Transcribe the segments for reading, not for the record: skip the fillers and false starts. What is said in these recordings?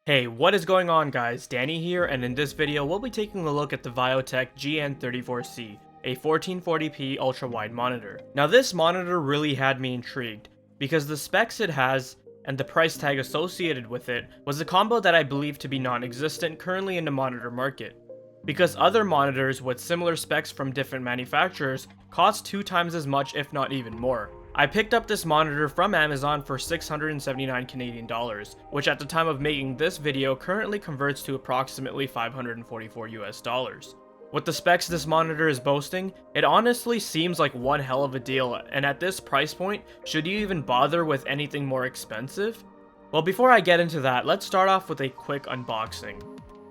Hey, what is going on guys? Danny here, and in this video we'll be taking a look at the Viotek GN34C, a 1440p ultra-wide monitor. Now this monitor really had me intrigued, because the specs it has, and the price tag associated with it, was a combo that I believe to be non-existent currently in the monitor market. Because other monitors with similar specs from different manufacturers cost 2 times as much if not even more. I picked up this monitor from Amazon for 679 Canadian dollars, which at the time of making this video currently converts to approximately 544 US dollars. With the specs this monitor is boasting, it honestly seems like one hell of a deal, and at this price point, should you even bother with anything more expensive? Well, before I get into that, let's start off with a quick unboxing.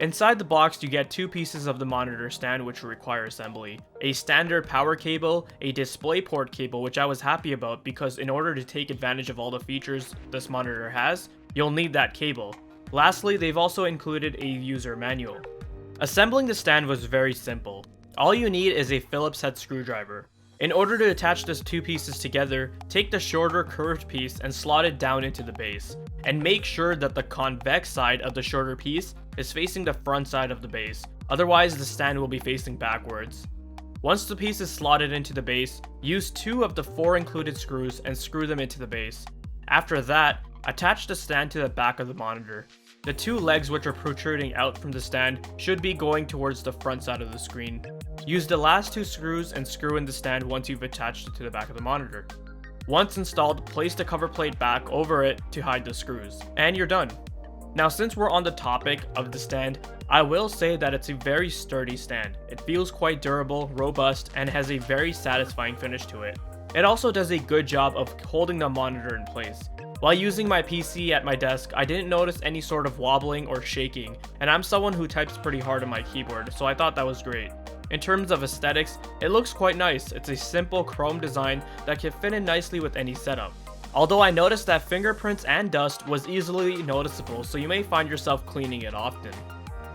Inside the box, you get 2 pieces of the monitor stand which require assembly. A standard power cable, a DisplayPort cable which I was happy about because in order to take advantage of all the features this monitor has, you'll need that cable. Lastly, they've also included a user manual. Assembling the stand was very simple. All you need is a Phillips head screwdriver. In order to attach these 2 pieces together, take the shorter curved piece and slot it down into the base. And make sure that the convex side of the shorter piece is facing the front side of the base, otherwise the stand will be facing backwards. Once the piece is slotted into the base, use 2 of the 4 included screws and screw them into the base. After that, attach the stand to the back of the monitor. The 2 legs which are protruding out from the stand should be going towards the front side of the screen. Use the last 2 screws and screw in the stand once you've attached it to the back of the monitor. Once installed, place the cover plate back over it to hide the screws, and you're done. Now since we're on the topic of the stand, I will say that it's a very sturdy stand. It feels quite durable, robust, and has a very satisfying finish to it. It also does a good job of holding the monitor in place. While using my PC at my desk, I didn't notice any sort of wobbling or shaking, and I'm someone who types pretty hard on my keyboard, so I thought that was great. In terms of aesthetics, it looks quite nice. It's a simple chrome design that can fit in nicely with any setup. Although I noticed that fingerprints and dust was easily noticeable, so you may find yourself cleaning it often.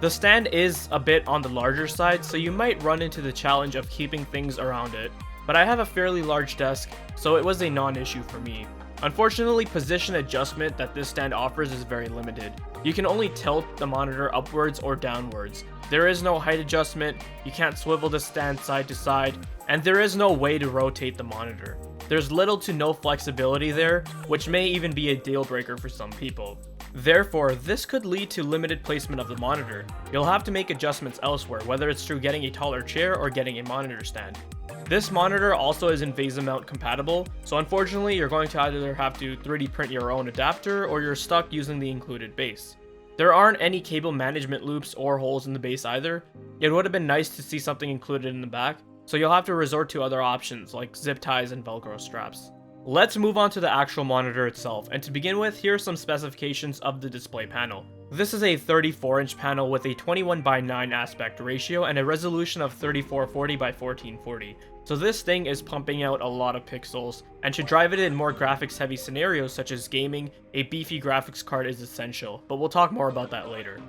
The stand is a bit on the larger side, so you might run into the challenge of keeping things around it, but I have a fairly large desk, so it was a non-issue for me. Unfortunately, position adjustment that this stand offers is very limited. You can only tilt the monitor upwards or downwards. There is no height adjustment, you can't swivel the stand side to side, and there is no way to rotate the monitor. There's little to no flexibility there, which may even be a deal breaker for some people. Therefore, this could lead to limited placement of the monitor. You'll have to make adjustments elsewhere, whether it's through getting a taller chair or getting a monitor stand. This monitor also is VESA mount compatible, so unfortunately you're going to either have to 3D print your own adapter or you're stuck using the included base. There aren't any cable management loops or holes in the base either. It would have been nice to see something included in the back, so you'll have to resort to other options like zip ties and Velcro straps. Let's move on to the actual monitor itself, and to begin with, here are some specifications of the display panel. This is a 34-inch panel with a 21:9 aspect ratio and a resolution of 3440 by 1440. So this thing is pumping out a lot of pixels, and to drive it in more graphics heavy scenarios such as gaming, a beefy graphics card is essential, but we'll talk more about that later.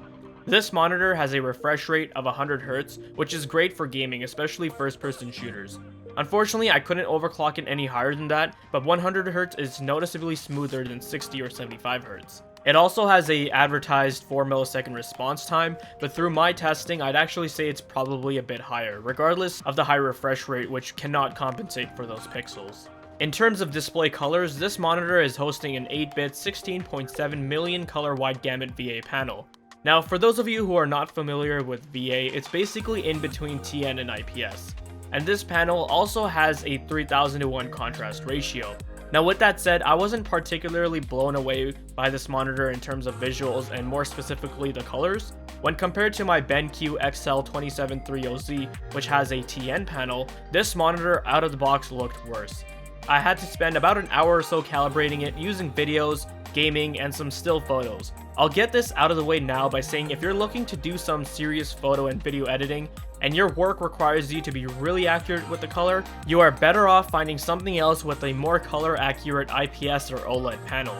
This monitor has a refresh rate of 100Hz, which is great for gaming, especially first-person shooters. Unfortunately, I couldn't overclock it any higher than that, but 100Hz is noticeably smoother than 60 or 75Hz. It also has a advertised 4 millisecond response time, but through my testing, I'd actually say it's probably a bit higher, regardless of the high refresh rate, which cannot compensate for those pixels. In terms of display colors, this monitor is hosting an 8-bit 16.7 million color wide gamut VA panel. Now, for those of you who are not familiar with VA, it's basically in between TN and IPS. And this panel also has a 3000:1 contrast ratio. Now with that said, I wasn't particularly blown away by this monitor in terms of visuals and more specifically the colors. When compared to my BenQ XL2730Z, which has a TN panel, this monitor out of the box looked worse. I had to spend about an hour or so calibrating it using videos, gaming, and some still photos. I'll get this out of the way now by saying if you're looking to do some serious photo and video editing, and your work requires you to be really accurate with the color, you are better off finding something else with a more color accurate IPS or OLED panel.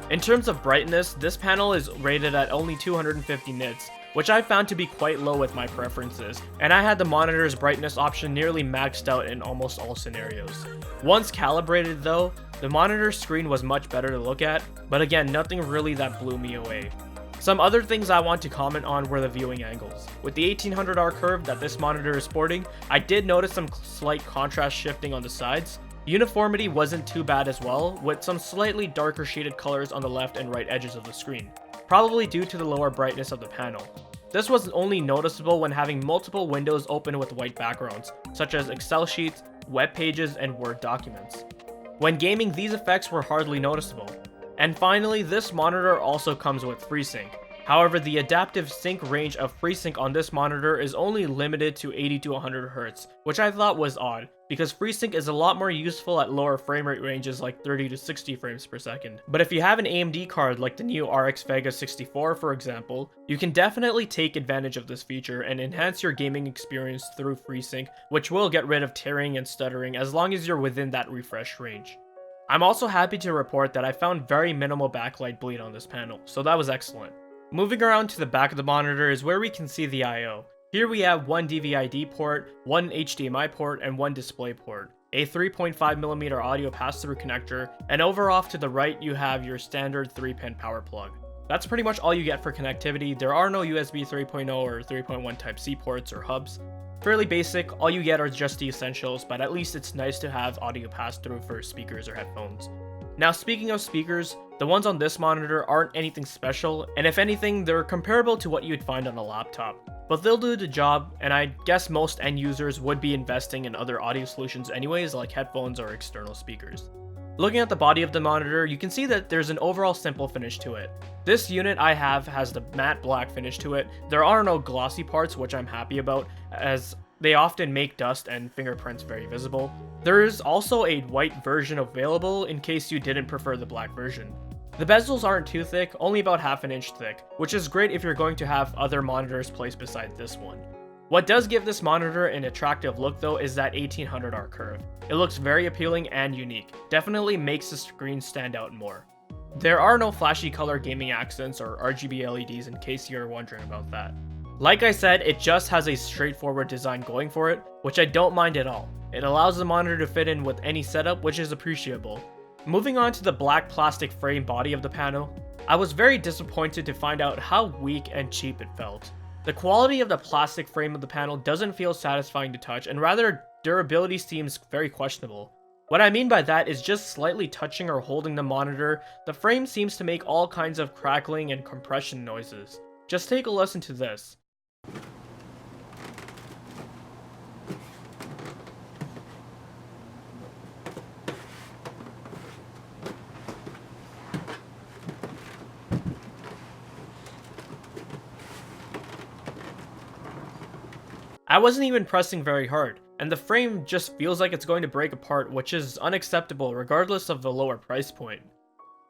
In terms of brightness, this panel is rated at only 250 nits, which I found to be quite low with my preferences, and I had the monitor's brightness option nearly maxed out in almost all scenarios. Once calibrated though, the monitor screen was much better to look at, but again, nothing really that blew me away. Some other things I want to comment on were the viewing angles. With the 1800R curve that this monitor is sporting, I did notice some slight contrast shifting on the sides. Uniformity wasn't too bad as well, with some slightly darker shaded colors on the left and right edges of the screen, probably due to the lower brightness of the panel. This was only noticeable when having multiple windows open with white backgrounds, such as Excel sheets, web pages, and Word documents. When gaming, these effects were hardly noticeable. And finally, this monitor also comes with FreeSync. However, the adaptive sync range of FreeSync on this monitor is only limited to 80 to 100 Hz, which I thought was odd, because FreeSync is a lot more useful at lower frame rate ranges like 30 to 60 frames per second. But if you have an AMD card like the new RX Vega 64 for example, you can definitely take advantage of this feature and enhance your gaming experience through FreeSync, which will get rid of tearing and stuttering as long as you're within that refresh range. I'm also happy to report that I found very minimal backlight bleed on this panel, so that was excellent. Moving around to the back of the monitor is where we can see the I/O. Here we have one DVI-D port, one HDMI port, and one display port, a 3.5mm audio pass-through connector, and over off to the right you have your standard 3-pin power plug. That's pretty much all you get for connectivity. There are no USB 3.0 or 3.1 Type-C ports or hubs. Fairly basic, all you get are just the essentials, but at least it's nice to have audio pass-through for speakers or headphones. Now speaking of speakers, the ones on this monitor aren't anything special, and if anything, they're comparable to what you'd find on a laptop. But they'll do the job, and I guess most end users would be investing in other audio solutions anyways, like headphones or external speakers. Looking at the body of the monitor, you can see that there's an overall simple finish to it. This unit I have has the matte black finish to it. There are no glossy parts, which I'm happy about, as they often make dust and fingerprints very visible. There is also a white version available in case you didn't prefer the black version. The bezels aren't too thick, only about half an inch thick, which is great if you're going to have other monitors placed beside this one. What does give this monitor an attractive look though is that 1800R curve. It looks very appealing and unique, definitely makes the screen stand out more. There are no flashy color gaming accents or RGB LEDs in case you're wondering about that. Like I said, it just has a straightforward design going for it, which I don't mind at all. It allows the monitor to fit in with any setup, which is appreciable. Moving on to the black plastic frame body of the panel, I was very disappointed to find out how weak and cheap it felt. The quality of the plastic frame of the panel doesn't feel satisfying to touch, and rather durability seems very questionable. What I mean by that is just slightly touching or holding the monitor, the frame seems to make all kinds of crackling and compression noises. Just take a listen to this. I wasn't even pressing very hard, and the frame just feels like it's going to break apart, which is unacceptable regardless of the lower price point.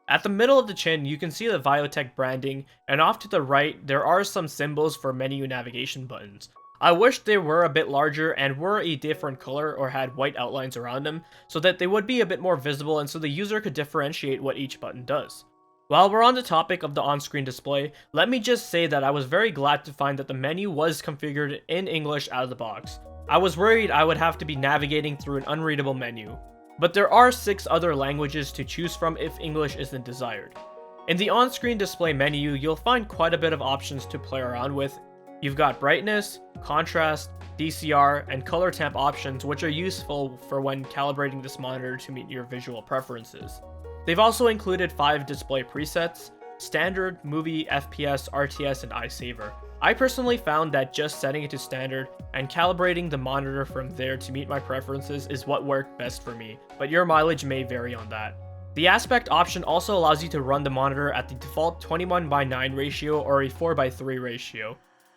At the middle of the chin, you can see the Viotek branding, and off to the right, there are some symbols for menu navigation buttons. I wish they were a bit larger and were a different color or had white outlines around them, so that they would be a bit more visible and so the user could differentiate what each button does. While we're on the topic of the on-screen display, let me just say that I was very glad to find that the menu was configured in English out of the box. I was worried I would have to be navigating through an unreadable menu. But there are 6 other languages to choose from if English isn't desired. In the on-screen display menu, you'll find quite a bit of options to play around with. You've got brightness, contrast, DCR, and color temp options, which are useful for when calibrating this monitor to meet your visual preferences. They've also included 5 display presets: standard, movie, FPS, RTS, and iSaver. I personally found that just setting it to standard and calibrating the monitor from there to meet my preferences is what worked best for me, but your mileage may vary on that. The aspect option also allows you to run the monitor at the default 21:9 ratio or a 4:3 ratio.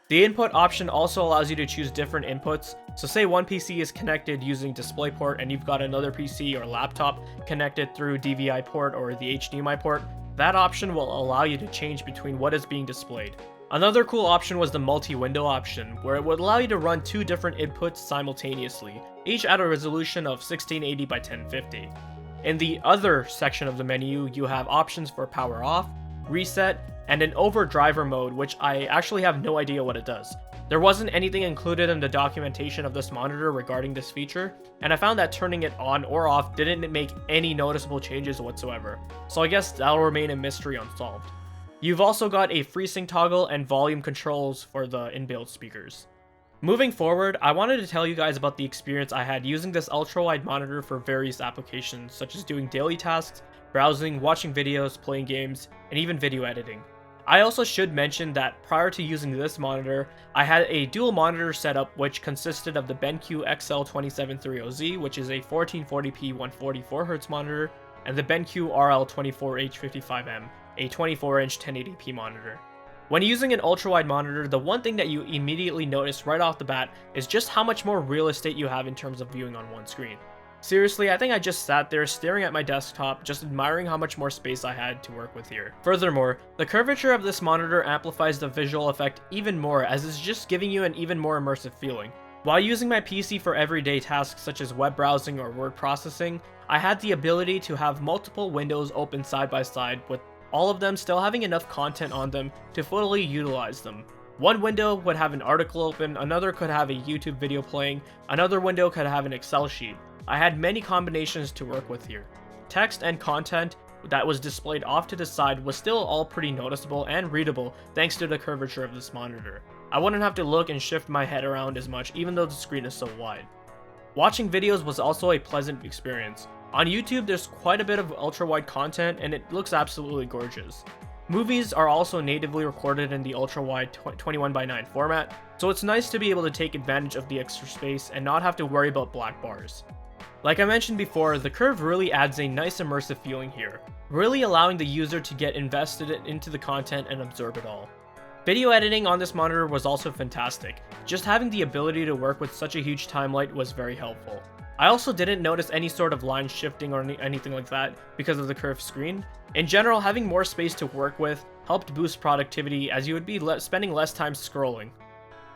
The input option also allows you to choose different inputs, so say one PC is connected using DisplayPort and you've got another PC or laptop connected through DVI port or the HDMI port, that option will allow you to change between what is being displayed. Another cool option was the multi-window option, where it would allow you to run 2 different inputs simultaneously, each at a resolution of 1680 by 1050. In the other section of the menu, you have options for power off, reset, and an overdriver mode, which I actually have no idea what it does. There wasn't anything included in the documentation of this monitor regarding this feature, and I found that turning it on or off didn't make any noticeable changes whatsoever, so I guess that'll remain a mystery unsolved. You've also got a FreeSync toggle and volume controls for the inbuilt speakers. Moving forward, I wanted to tell you guys about the experience I had using this ultra-wide monitor for various applications, such as doing daily tasks, browsing, watching videos, playing games, and even video editing. I also should mention that prior to using this monitor, I had a dual monitor setup which consisted of the BenQ XL2730Z, which is a 1440p 144Hz monitor, and the BenQ RL24H55M, a 24-inch 1080p monitor. When using an ultra-wide monitor, the one thing that you immediately notice right off the bat is just how much more real estate you have in terms of viewing on one screen. Seriously, I think I just sat there staring at my desktop, just admiring how much more space I had to work with here. Furthermore, the curvature of this monitor amplifies the visual effect even more, as it's just giving you an even more immersive feeling. While using my PC for everyday tasks such as web browsing or word processing, I had the ability to have multiple windows open side by side, with all of them still having enough content on them to fully utilize them. One window would have an article open, another could have a YouTube video playing, another window could have an Excel sheet. I had many combinations to work with here. Text and content that was displayed off to the side was still all pretty noticeable and readable thanks to the curvature of this monitor. I wouldn't have to look and shift my head around as much even though the screen is so wide. Watching videos was also a pleasant experience. On YouTube there's quite a bit of ultra-wide content and it looks absolutely gorgeous. Movies are also natively recorded in the ultra-wide 21:9 format, so it's nice to be able to take advantage of the extra space and not have to worry about black bars. Like I mentioned before, the curve really adds a nice immersive feeling here, really allowing the user to get invested into the content and absorb it all. Video editing on this monitor was also fantastic. Just having the ability to work with such a huge timelight was very helpful. I also didn't notice any sort of line shifting or anything like that because of the curved screen. In general, having more space to work with helped boost productivity as you would be spending less time scrolling.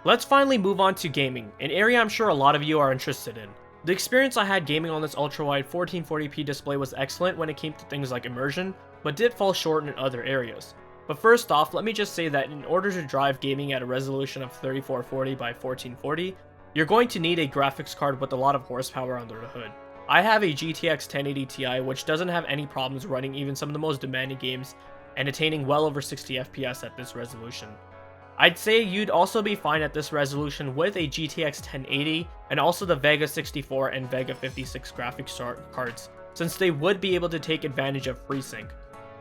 Let's finally move on to gaming, an area I'm sure a lot of you are interested in. The experience I had gaming on this ultra-wide 1440p display was excellent when it came to things like immersion, but did fall short in other areas. But first off, let me just say that in order to drive gaming at a resolution of 3440 by 1440, you're going to need a graphics card with a lot of horsepower under the hood. I have a GTX 1080 Ti which doesn't have any problems running even some of the most demanding games and attaining well over 60 FPS at this resolution. I'd say you'd also be fine at this resolution with a GTX 1080 and also the Vega 64 and Vega 56 graphics cards, since they would be able to take advantage of FreeSync.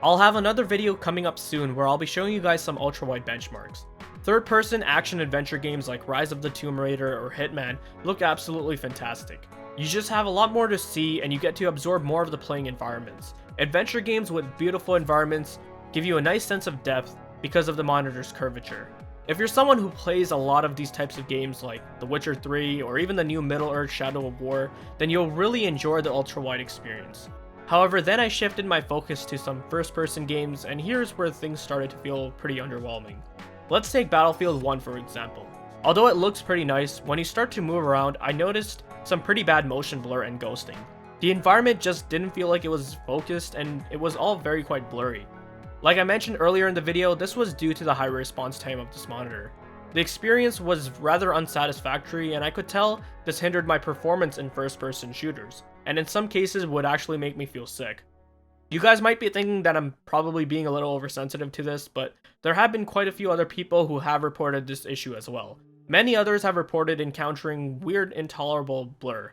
I'll have another video coming up soon where I'll be showing you guys some ultra-wide benchmarks. Third-person action-adventure games like Rise of the Tomb Raider or Hitman look absolutely fantastic. You just have a lot more to see and you get to absorb more of the playing environments. Adventure games with beautiful environments give you a nice sense of depth because of the monitor's curvature. If you're someone who plays a lot of these types of games like The Witcher 3 or even the new Middle-earth Shadow of War, then you'll really enjoy the ultra-wide experience. However, then I shifted my focus to some first-person games, and here's where things started to feel pretty underwhelming. Let's take Battlefield 1 for example. Although it looks pretty nice, when you start to move around, I noticed some pretty bad motion blur and ghosting. The environment just didn't feel like it was focused, and it was all very quite blurry. Like I mentioned earlier in the video, this was due to the high response time of this monitor. The experience was rather unsatisfactory, and I could tell this hindered my performance in first-person shooters, and in some cases would actually make me feel sick. You guys might be thinking that I'm probably being a little oversensitive to this, but there have been quite a few other people who have reported this issue as well. Many others have reported encountering weird, intolerable blur.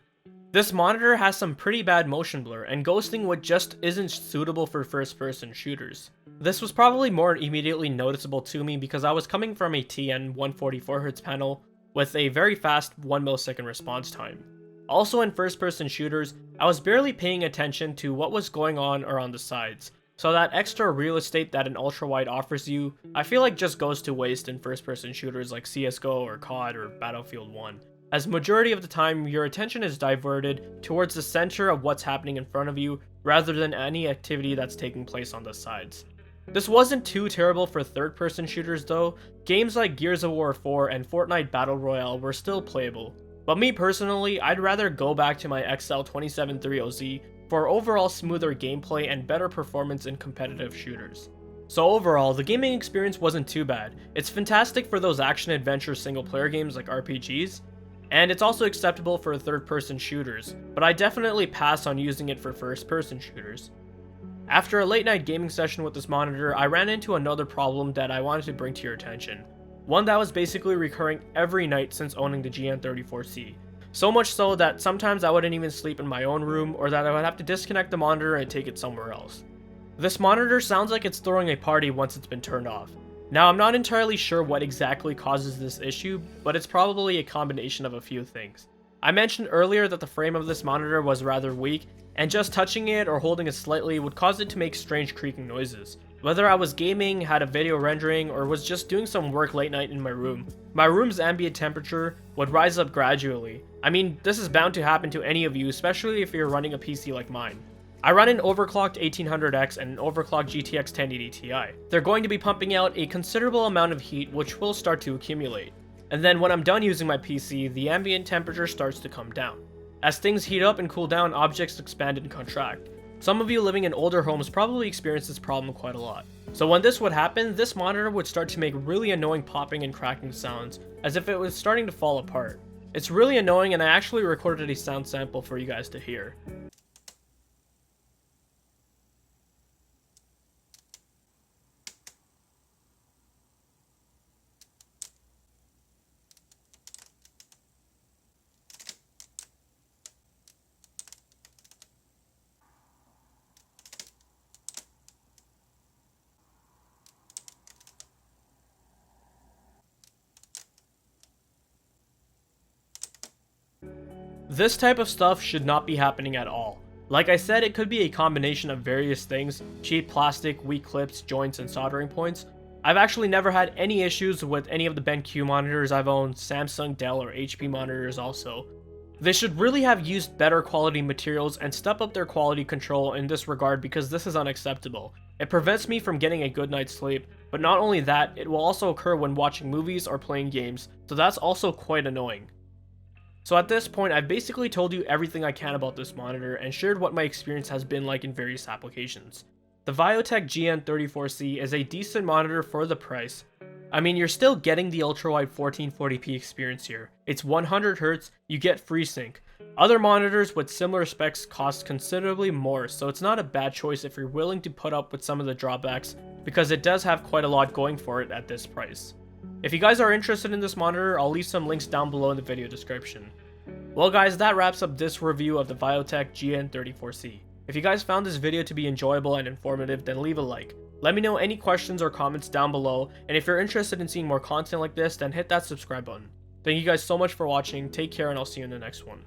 This monitor has some pretty bad motion blur, and ghosting which just isn't suitable for first-person shooters. This was probably more immediately noticeable to me because I was coming from a TN 144Hz panel with a very fast 1 millisecond response time. Also in first-person shooters, I was barely paying attention to what was going on around the sides, so that extra real estate that an ultra-wide offers you, I feel like just goes to waste in first-person shooters like CSGO or COD or Battlefield 1. As majority of the time, your attention is diverted towards the center of what's happening in front of you, rather than any activity that's taking place on the sides. This wasn't too terrible for third-person shooters though. Games like Gears of War 4 and Fortnite Battle Royale were still playable. But me personally, I'd rather go back to my XL2730Z for overall smoother gameplay and better performance in competitive shooters. So overall, the gaming experience wasn't too bad. It's fantastic for those action-adventure single-player games like RPGs, and it's also acceptable for third-person shooters, but I definitely pass on using it for first-person shooters. After a late night gaming session with this monitor, I ran into another problem that I wanted to bring to your attention. One that was basically recurring every night since owning the GN34C. So much so that sometimes I wouldn't even sleep in my own room, or that I would have to disconnect the monitor and take it somewhere else. This monitor sounds like it's throwing a party once it's been turned off. Now, I'm not entirely sure what exactly causes this issue, but it's probably a combination of a few things. I mentioned earlier that the frame of this monitor was rather weak, and just touching it or holding it slightly would cause it to make strange creaking noises. Whether I was gaming, had a video rendering, or was just doing some work late night in my room's ambient temperature would rise up gradually. I mean, this is bound to happen to any of you, especially if you're running a PC like mine. I run an overclocked 1800X and an overclocked GTX 1080 Ti. They're going to be pumping out a considerable amount of heat, which will start to accumulate. And then when I'm done using my PC, the ambient temperature starts to come down. As things heat up and cool down, objects expand and contract. Some of you living in older homes probably experience this problem quite a lot. So when this would happen, this monitor would start to make really annoying popping and cracking sounds, as if it was starting to fall apart. It's really annoying, and I actually recorded a sound sample for you guys to hear. This type of stuff should not be happening at all. Like I said, it could be a combination of various things: cheap plastic, weak clips, joints, and soldering points. I've actually never had any issues with any of the BenQ monitors I've owned, Samsung, Dell, or HP monitors also. They should really have used better quality materials and step up their quality control in this regard, because this is unacceptable. It prevents me from getting a good night's sleep, but not only that, it will also occur when watching movies or playing games, so that's also quite annoying. So at this point, I've basically told you everything I can about this monitor and shared what my experience has been like in various applications. The Viotek GN34C is a decent monitor for the price. I mean, you're still getting the ultrawide 1440p experience here. It's 100Hz, you get FreeSync. Other monitors with similar specs cost considerably more, so it's not a bad choice if you're willing to put up with some of the drawbacks, because it does have quite a lot going for it at this price. If you guys are interested in this monitor, I'll leave some links down below in the video description. Well guys, that wraps up this review of the Viotek GN34C. If you guys found this video to be enjoyable and informative, then leave a like. Let me know any questions or comments down below, and if you're interested in seeing more content like this, then hit that subscribe button. Thank you guys so much for watching, take care, and I'll see you in the next one.